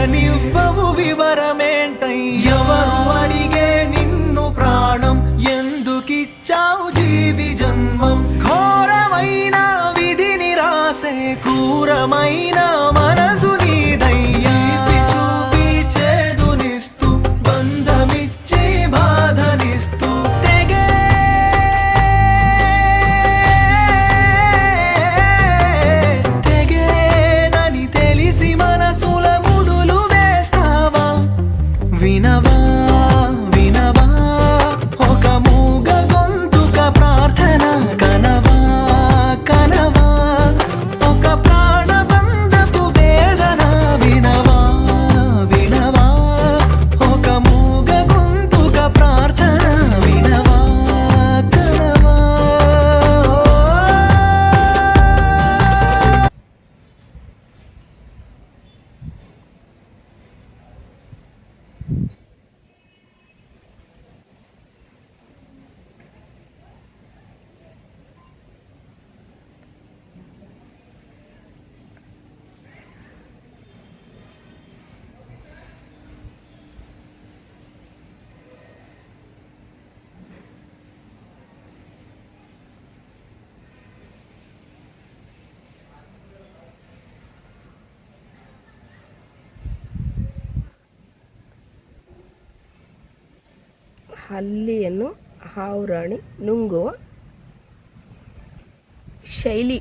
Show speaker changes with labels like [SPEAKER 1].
[SPEAKER 1] అడగనివ్వవు వివరమేంటై ఎవరు అడిగే నిన్ను ప్రాణం ఎందుకిచ్చావు జీవి జన్మం ఘోరమైన విధిని రాసే క్రూరమైన మనసు నీదయ్యా చూపి చేదునిస్తూ బంధమిచ్చి బాధనిస్తూ తెగేనని తెలిసి మనసుల ముడులు వేస్తావా వినవా వినవా ఒక మూగ గొంతుక ప్రార్థన కనవా కనవా ఒక ప్రాణబంధపు వేదన వినవా వినవా ఒక మూగ గొంతుక ప్రార్థన వినవా కనవా.
[SPEAKER 2] ಹಲ್ಲಿಯನ್ನು ಹಾವುರಾಣಿ ನುಂಗುವ ಶೈಲಿ